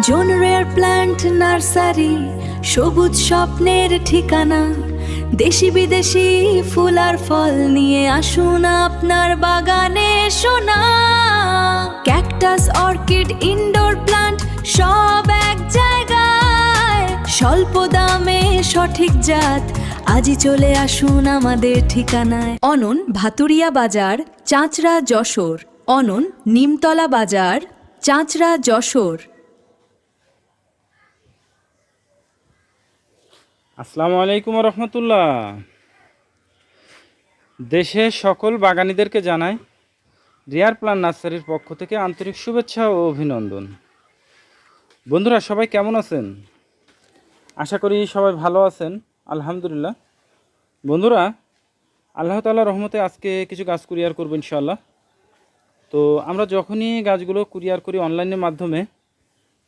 জন rare plant nursery, সবুজ স্বপ্নের ঠিকানা। দেশি বিদেশি ফুল আর ফল নিয়ে আসুন আপনার বাগানে সোনা। ক্যাকটাস, অর্কিড, ইনডোর প্ল্যান্ট সব এক জায়গায়। স্বল্প দামে সঠিক জাত, আজই চলে আসুন আমাদের ঠিকানায়। অনন, ভাতুরিয়া বাজার, চাঁচড়া, যশোর। অনন, নিমতলা বাজার, চাঁচড়া, যশোর। আসসালামু আলাইকুম রহমতুল্লাহ। দেশের সকল বাগানীদেরকে জানাই রেয়ার প্ল্যান্ট নার্সারির পক্ষ থেকে আন্তরিক শুভেচ্ছা ও অভিনন্দন। বন্ধুরা, সবাই কেমন আছেন? আশা করি সবাই ভালো আছেন, আলহামদুলিল্লাহ। বন্ধুরা, আল্লাহ তাআলার রহমতে আজকে কিছু গাছ কুরিয়ার করব ইনশাআল্লাহ। তো আমরা যখনই গাছগুলো কুরিয়ার করি অনলাইনের মাধ্যমে,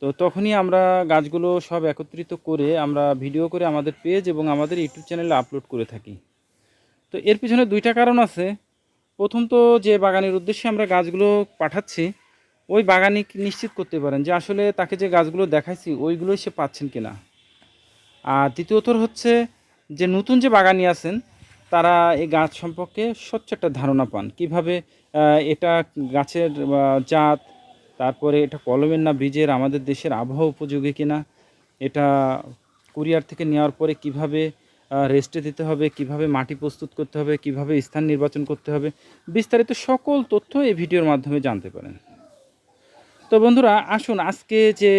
তো তখনই আমরা গাছগুলো সব একত্রিত করে আমরা ভিডিও করে আমাদের পেজ এবং আমাদের ইউটিউব চ্যানেলে আপলোড করে থাকি। তো এর পিছনে দুইটা কারণ আছে। প্রথম তো, যে বাগানের উদ্দেশ্যে আমরা গাছগুলো পাঠাচ্ছি ওই বাগানি নিশ্চিত করতে পারেন যে আসলে তাকে যে গাছগুলো দেখাইছি ওইগুলোই সে পাচ্ছেন কিনা। আর দ্বিতীয়ত হচ্ছে যে নতুন যে বাগানি আছেন তারা এই গাছ সম্পর্কে স্বচ্ছ একটা ধারণা পান, কিভাবে এটা গাছের জাত, তারপরে এটা কলমের না বীজের, আমাদের দেশের আবহাওয়া উপযোগী কিনা, এটা কুরিয়ার থেকে নেওয়ার পরে কিভাবে রেস্টে দিতে হবে, কিভাবে মাটি প্রস্তুত করতে হবে, কিভাবে স্থান নির্বাচন করতে হবে, বিস্তারিত সকল তথ্য এই ভিডিওর মাধ্যমে জানতে পারেন। তো বন্ধুরা, আসুন আজকে যে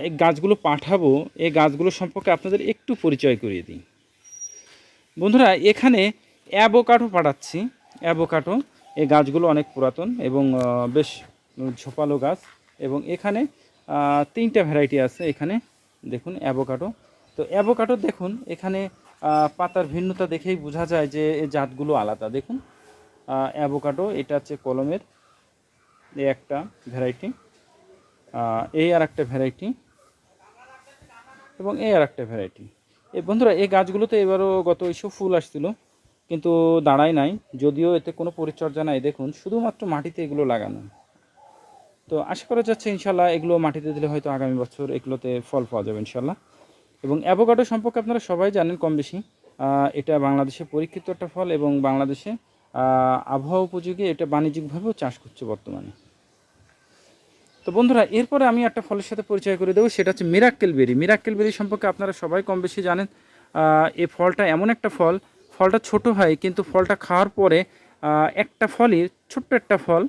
এই গাছগুলো পাঠাবো এই গাছগুলো সম্পর্কে আপনাদের একটু পরিচয় করিয়ে দিই। বন্ধুরা, এখানে অ্যাভোকাডো পাঠাচ্ছি। অ্যাভোকাডো, এই গাছগুলো অনেক পুরাতন এবং বেশ ঝোপালো গাছ, এবং এখানে তিনটা ভ্যারাইটি আছে। এখানে দেখুন অ্যাভোকাডো। তো অ্যাভোকাডো দেখুন এখানে পাতার ভিন্নতা দেখেই বোঝা যায় যে এই জাতগুলো আলাদা। দেখুন অ্যাভোকাডো, এটা হচ্ছে কলমের এই একটা ভ্যারাইটি, এই আর একটা ভ্যারাইটি, এবং এই আর একটা ভ্যারাইটি। এই বন্ধুরা, এই গাছগুলোতে এবারও গত ইস্যু ফুল আসছিল কিন্তু দাঁড়ায় নাই, যদিও এতে কোনো পরিচর্যা নাই। দেখুন শুধুমাত্র মাটিতে এগুলো লাগানো। তো আশা করা যাচ্ছে ইনশাল্লাহ এগুলো মাটিতে দিলে হয়তো আগামী বছর এগুলোতে ফল পাওয়া যাবে ইনশাল্লাহ। এবং অ্যাভোকাডো সম্পর্কে আপনারা সবাই জানেন কম বেশি, এটা বাংলাদেশে পরীক্ষিত একটা ফল এবং বাংলাদেশে আবহাওয়া উপযোগী, এটা বাণিজ্যিকভাবেও চাষ করছে বর্তমানে। তো বন্ধুরা, এরপরে আমি একটা ফলের সাথে পরিচয় করে দেবো, সেটা হচ্ছে মিরাক্কেল বেরি। মিরাক্কেল বেরি সম্পর্কে আপনারা সবাই কম বেশি জানেন। এই ফলটা এমন একটা ফল, ফলটা ছোট হয় কিন্তু ফলটা খাওয়ার পরে একটা ফলই, ছোট্ট একটা ফল,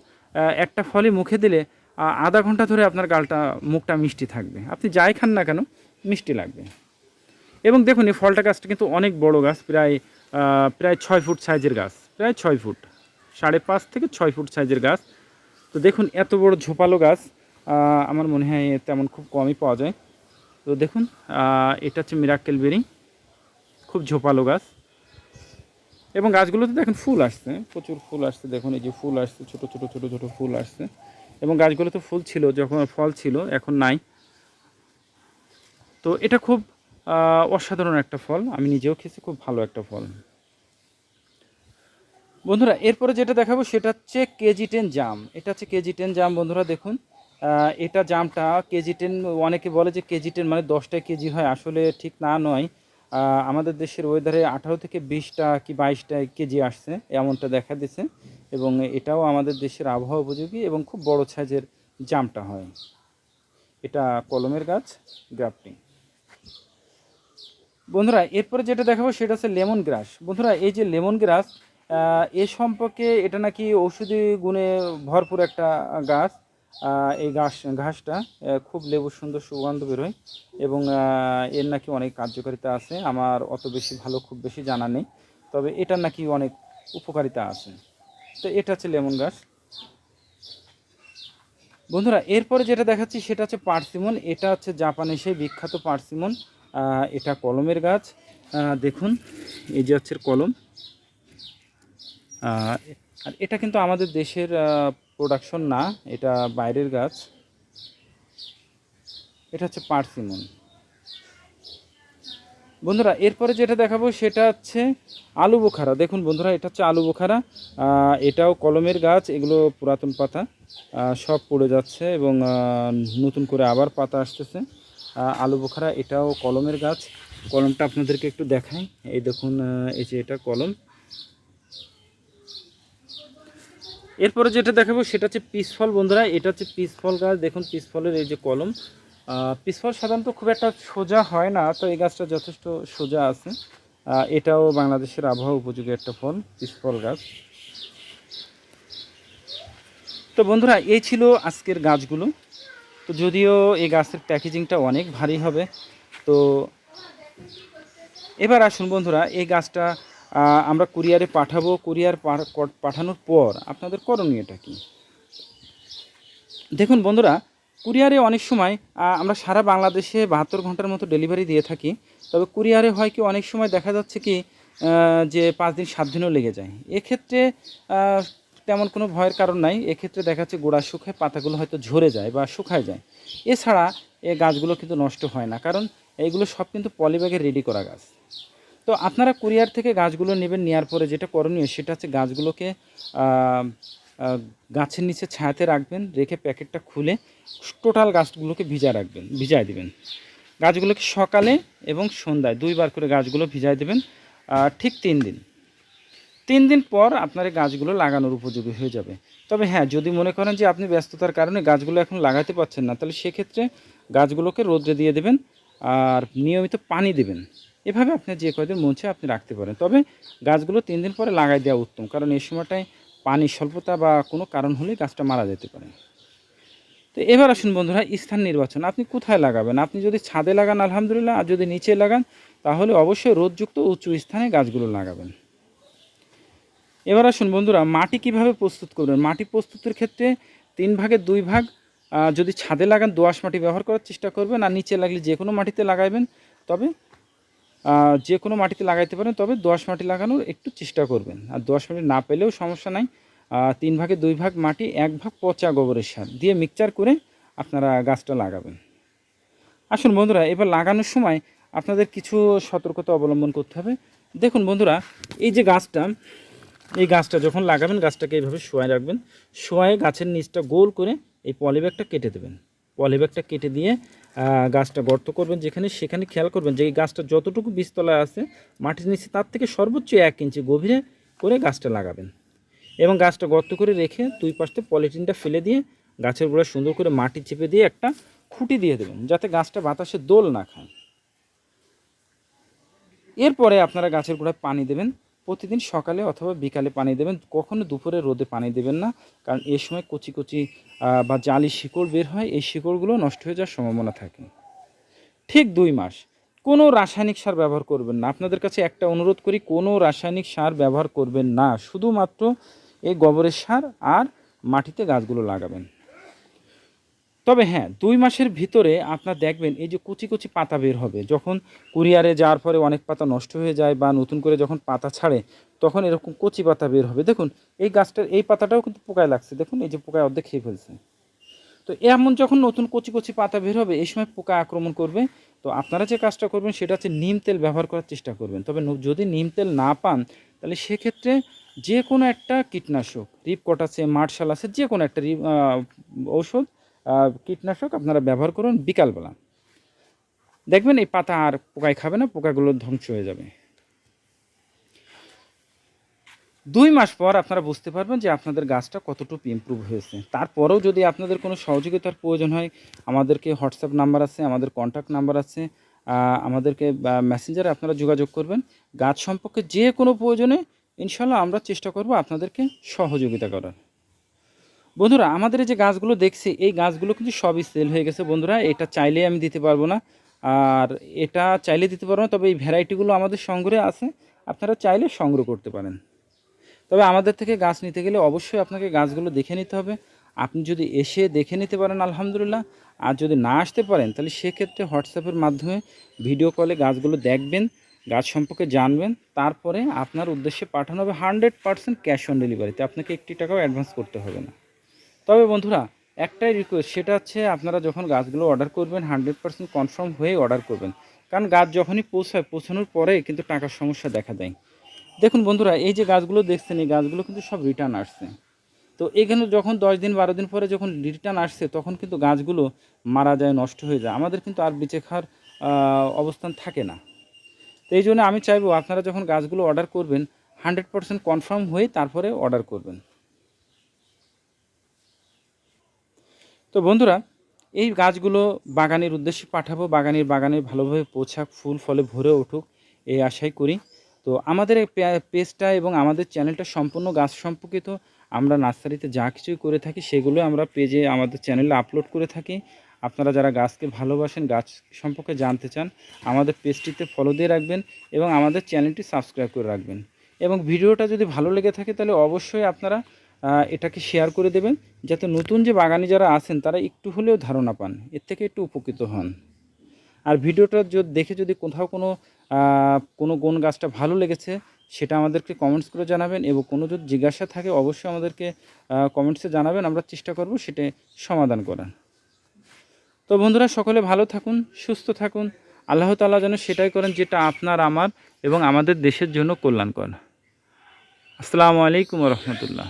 একটা ফলই মুখে দিলে আধা ঘন্টা ধরে আপনার গালটা, মুখটা মিষ্টি থাকবে। আপনি যাই খান না কেন মিষ্টি লাগবে। এবং দেখুন এই ফলটা, গাছটা কিন্তু অনেক বড় গাছ, প্রায় 6 ফুট সাইজের গাছ, প্রায় 6 ফুট, 5.5 থেকে 6 ফুট সাইজের গাছ। তো দেখুন এত বড় ঝোপালো গাছ আমার মনে হয় তেমন খুব কমই পাওয়া যায়। তো দেখুন এটা হচ্ছে মিরাক্কেল বেরি, খুব ঝোপালো গাছ। এবং গাছগুলোতে দেখুন ফুল আসছে, প্রচুর ফুল আসছে। দেখুন এই যে ফুল আসছে, ছোট ছোট ছোট ছোট ফুল আসছে। এবং গাছগুলোতে ফুল ছিল যখন, ফল ছিল, এখন নাই। তো এটা খুব অসাধারণ একটা ফল, আমি নিজেও খেয়েছি, খুব ভালো একটা ফল। বন্ধুরা, এরপরে যেটা দেখাবো সেটা হচ্ছে KG10 জাম। এটা হচ্ছে KG10 জাম। বন্ধুরা দেখুন এটা জামটা KG10, অনেকে বলে যে KG10 মানে 10টা কেজি হয়, আসলে ঠিক না নয়। আমাদের দেশের ওয়েদারে 18 থেকে 20টা কি 22টা কেজি আসছে এমনটা দেখা দিচ্ছে। এবং এটাও আমাদের দেশের আবহাওয়া উপযোগী এবং খুব বড় সাইজের জামটা হয়। এটা কলমের গাছ, গ্রাফটিং। বন্ধুরা, এরপরে যেটা দেখাবো সেটা হচ্ছে লেমন গ্রাস। বন্ধুরা, এই যে লেমন গ্রাস, এ সম্পর্কে এটা নাকি ঔষধি গুণে ভরপুর একটা গাছ। এই ঘাসটা খুব লেবুর সুন্দর সুগন্ধ বেরোয় এবং এর নাকি অনেক কার্যকারিতা আছে। আমার অত বেশি ভালো খুব বেশি জানা নেই, তবে এটার নাকি অনেক উপকারিতা আছে। তো এটা হচ্ছে লেমন গাছ। বন্ধুরা, এরপরে যেটা দেখাচ্ছি সেটা হচ্ছে পার্সিমন। এটা হচ্ছে জাপানের সেই বিখ্যাত পার্সিমন। এটা কলমের গাছ। দেখুন এই যে হচ্ছে কলম। আর এটা কিন্তু আমাদের দেশের প্রোডাকশন না, এটা বাইরের গাছ। এটা হচ্ছে পার্সিমন। বন্ধুরা, এরপরে যেটা দেখাবো সেটা হচ্ছে আলু বোখারা, দেখুন বন্ধুরা এটা হচ্ছে আলু বোখারা। এটাও কলমের গাছ, এগুলো পুরাতন পাতা সব পড়ে যাচ্ছে এবং নতুন করে আবার পাতা আসতেছে। আলু বোখারা এটাও কলমের গাছ। কলমটা আপনাদেরকে একটু দেখাই, এই দেখুন এই যে এটা কলম। এরপরে যেটা দেখাবো সেটা হচ্ছে পিসফল বন্ধুরা, এটা হচ্ছে পিসফল গাছ। দেখুন পিসফলের এই যে কলম। পিসফল সাধারণত খুব একটা সোজা হয় না, তো এই গাছটা যথেষ্ট সোজা আছে। এটাও বাংলাদেশের আবহাওয়া উপযোগী একটা ফল, পিসফল গাছ। তো বন্ধুরা এই ছিল আজকের গাছগুলো। তো যদিও এই গাছের প্যাকেজিংটা অনেক ভারী হবে, তো এবার আসুন বন্ধুরা এই গাছটা আমরা কুরিয়ারে পাঠাবো। কুরিয়ার পাঠানোর পর আপনাদের করণীয়টা কী? দেখুন বন্ধুরা, কুরিয়ারে অনেক সময় আমরা সারা বাংলাদেশে 72 ঘন্টার মতো ডেলিভারি দিয়ে থাকি। তবে কুরিয়ারে হয় কি অনেক সময় দেখা যাচ্ছে কি যে 5 দিন 7 দিনও লেগে যায়। এক্ষেত্রে তেমন কোনো ভয়ের কারণ নাই। এক্ষেত্রে দেখা যাচ্ছে গোড়া শুকায় পাতাগুলো হয়তো ঝরে যায় বা শুকায় যায়। এছাড়া এই গাছগুলো কিন্তু নষ্ট হয় না, কারণ এইগুলো সব কিন্তু পলিব্যাগে রেডি করা গাছ। তো আপনারা কুরিয়ার থেকে গাছগুলো নেবেন, নেওয়ার পরে যেটা করণীয় সেটা হচ্ছে গাছগুলোকে গাছের নিচে ছায়াতে রাখবেন, রেখে প্যাকেটটা খুলে টোটাল গাছগুলোকে ভিজায় দিবেন। গাছগুলোকে সকালে এবং সন্ধ্যায় 2 বার করে গাছগুলো ভিজায় দেবেন। ঠিক 3 দিন পর আপনার এই গাছগুলো লাগানোর উপযোগী হয়ে যাবে। তবে হ্যাঁ, যদি মনে করেন যে আপনি ব্যস্ততার কারণে গাছগুলো এখন লাগাতে পারছেন না, তাহলে সেক্ষেত্রে গাছগুলোকে রোদে দিয়ে দেবেন আর নিয়মিত পানি দেবেন। এভাবে আপনি যে কয়দিন মন চায় আপনি রাখতে পারেন। তবে গাছগুলো 3 দিন পরে লাগাই দেওয়া উত্তম, কারণ এই সময়টায় পানির স্বল্পতা বা কোনো কারণ হলে গাছটা মারা যেতে পারে। তো এবার আসুন বন্ধুরা স্থান নির্বাচন। আপনি কোথায় লাগাবেন? আপনি যদি ছাদে লাগান আলহামদুলিল্লাহ, আর যদি নিচে লাগান তাহলে অবশ্যই রোদযুক্ত উঁচু স্থানে গাছগুলো লাগাবেন। এবার আসুন বন্ধুরা মাটি কিভাবে প্রস্তুত করবেন। মাটি প্রস্তুতের ক্ষেত্রে 3 ভাগের 2 ভাগ যদি ছাদে লাগান দোআঁশ মাটি ব্যবহার করার চেষ্টা করবেন, আর নিচে লাগলে যে কোনো মাটিতে লাগাইবেন। তবে যে কোনো মাটিতে লাগাইতে পারেন, তবে দোআঁশ মাটি লাগানোর একটু চেষ্টা করবেন। আর দোআঁশ মাটি না পেলেও সমস্যা নাই, 3 ভাগে 2 ভাগ মাটি 1 ভাগ পচা গোবরের সার দিয়ে মিক্সচার করে আপনারা গাছটা লাগাবেন। আসুন বন্ধুরা এবার লাগানোর সময় আপনাদের কিছু সতর্কতা অবলম্বন করতে হবে। দেখুন বন্ধুরা এই যে গাছটা, এই গাছটা যখন লাগাবেন গাছটাকে এইভাবে শোয়ায় রাখবেন। শোয়ায় গাছের নিচটা গোল করে এই পলিব্যাগটা কেটে দেবেন। পলিব্যাগটা কেটে দিয়ে গাছটা গর্ত করবেন যেখানে, সেখানে খেয়াল করবেন যে এই গাছটা যতটুকু বীজতলায় আছে মাটির নিচে তার থেকে সর্বোচ্চ 1 ইঞ্চি গভীরে করে গাছটা লাগাবেন। এবং গাছটা গর্ত করে রেখে 2 পাশে পলিথিনটা ফেলে দিয়ে গাছের গোড়ায় সুন্দর করে মাটি চেপে দিয়ে একটা খুঁটি দিয়ে দেবেন, যাতে গাছটা বাতাসে দোল না খায়। এরপরে আপনারা গাছের গোড়ায় পানি দেবেন। প্রতিদিন সকালে অথবা বিকালে পানি দেবেন, কখনো দুপুরে রোদে পানি দেবেন না, কারণ এই সময় কচি কচি বা জালি শিকড় বের হয়, এই শিকড়গুলো নষ্ট হয়ে যাওয়ার সম্ভাবনা থাকে। ঠিক 2 মাস কোনো রাসায়নিক সার ব্যবহার করবেন না। আপনাদের কাছে একটা অনুরোধ করি, কোনো রাসায়নিক সার ব্যবহার করবেন না, শুধুমাত্র এই গোবরের সার আর মাটিতে গাছগুলো লাগাবেন। তবে হ্যাঁ 2 মাসের ভিতরে আপনার দেখবেন এই যে কুচি কুচি পাতা বের হবে। যখন কুরিয়ারে যাওয়ার পরে অনেক পাতা নষ্ট হয়ে যায় বা নতুন করে যখন পাতা ছাড়ে তখন এরকম কচি পাতা বের হবে। দেখুন এই গাছটার এই পাতাটাও কিন্তু পোকায় লাগছে, দেখুন এই যে পোকায় অর্ধেক খেয়ে ফেলছে। তো এমন যখন নতুন কচি কচি পাতা বের হবে এই সময় পোকা আক্রমণ করবে। তো আপনারা যে কাজটা করবেন সেটা হচ্ছে নিম তেল ব্যবহার করার চেষ্টা করবেন। তবে যদি নিম তেল না পান তাহলে সেক্ষেত্রে যে কোনো একটা কীটনাশক, রিপকট আছে, মার্শাল আছে, যে কোনো একটা ঔষধ কীটনাশক আপনারা ব্যবহার করুন বিকালবেলা। দেখবেন এই পাতা আর পোকায় খাবে না, পোকাগুলো ধ্বংস হয়ে যাবে। 2 মাস পর আপনারা বুঝতে পারবেন যে আপনাদের গাছটা কতটুকু ইমপ্রুভ হয়েছে। তারপরেও যদি আপনাদের কোনো সহযোগিতার প্রয়োজন হয়, আমাদেরকে হোয়াটসঅ্যাপ নাম্বার আছে, আমাদের কন্ট্যাক্ট নাম্বার আছে, আমাদেরকে মেসেঞ্জারে আপনারা যোগাযোগ করবেন। গাছ সম্পর্কে যে কোনো প্রয়োজনে ইনশাল্লাহ আমরা চেষ্টা করব আপনাদেরকে সহযোগিতা করার। বন্ধুরা আমাদের এই যে গাছগুলো দেখছি এই গাছগুলো কিন্তু সবই সেল হয়ে গেছে বন্ধুরা। এটা চাইলেই আমি দিতে পারবো না, আর এটা চাইলে দিতে পারবো না, তবে এই ভ্যারাইটিগুলো আমাদের সংগ্রহে আছে, আপনারা চাইলে সংগ্রহ করতে পারেন। তবে আমাদের থেকে গাছ নিতে গেলে অবশ্যই আপনাকে গাছগুলো দেখে নিতে হবে। আপনি যদি এসে দেখে নিতে পারেন আলহামদুলিল্লাহ, আর যদি না আসতে পারেন তাহলে সেক্ষেত্রে হোয়াটসঅ্যাপের মাধ্যমে ভিডিও কলে গাছগুলো দেখবেন, গাছ সম্পর্কে জানবেন, তারপরে আপনার উদ্দেশ্যে পাঠানো হবে 100% ক্যাশ অন ডেলিভারিতে। আপনাকে 1 টাকাও অ্যাডভান্স করতে হবে না। তবে বন্ধুরা একটাই রিকোয়েস্ট, সেটা হচ্ছে আপনারা যখন গাছগুলো অর্ডার করবেন 100% কনফার্ম হয়ে অর্ডার করবেন, কারণ গাছ যখনই পৌঁছানোর পরে কিন্তু টাকার সমস্যা দেখা দেয়। দেখুন বন্ধুরা, এই যে গাছগুলো দেখছেন, এই গাছগুলো কিন্তু সব রিটার্ন আসছে। তো এখানে যখন 10 দিন 12 দিন পরে যখন রিটার্ন আসছে, তখন কিন্তু গাছগুলো মারা যায়, নষ্ট হয়ে যায়, আমাদের কিন্তু আর বেঁচে খাওয়ার অবস্থান থাকে না। তো এই জন্য আমি চাইবো আপনারা যখন গাছগুলো অর্ডার করবেন 100% কনফার্ম হয়ে তারপরে অর্ডার করবেন। তো বন্ধুরা, এই গাছগুলো বাগানের উদ্দেশ্যে পাঠাবো, বাগানে ভালোভাবে পৌঁছাক, ফুল ফলে ভরে উঠুক, এই আশাই করি। তো আমাদের এই পেজটা এবং আমাদের চ্যানেলটা সম্পূর্ণ গাছ সম্পর্কিত। আমরা নার্সারিতে যা কিছুই করে থাকি সেগুলো আমরা পেজে আমাদের চ্যানেলে আপলোড করে থাকি। আপনারা যারা গাছকে ভালোবাসেন, গাছ সম্পর্কে জানতে চান, আমাদের পেজটিতে ফলো দিয়ে রাখবেন এবং আমাদের চ্যানেলটি সাবস্ক্রাইব করে রাখবেন। এবং ভিডিওটা যদি ভালো লেগে থাকে তাহলে অবশ্যই আপনারা এটাকে শেয়ার করে দেবেন, যাতে নতুন যে বাগানি যারা আছেন তারা একটু হলেও ধারণা পান, এর থেকে একটু উপকৃত হন। আর ভিডিওটা দেখে যদি কোথাও কোনো কোন গাছটা ভালো লেগেছে সেটা আমাদেরকে কমেন্টস করে জানাবেন, এবং কোনো যদি জিজ্ঞাসা থাকে অবশ্যই আমাদেরকে কমেন্টসে জানাবেন, আমরা চেষ্টা করব সেটা সমাধান করার। তো বন্ধুরা, সকলে ভালো থাকুন, সুস্থ থাকুন। আল্লাহ তাআলা যেন সেটাই করেন যেটা আপনার, আমার এবং আমাদের দেশের জন্য কল্যাণকর। আসসালামু আলাইকুম ওয়া রাহমাতুল্লাহ।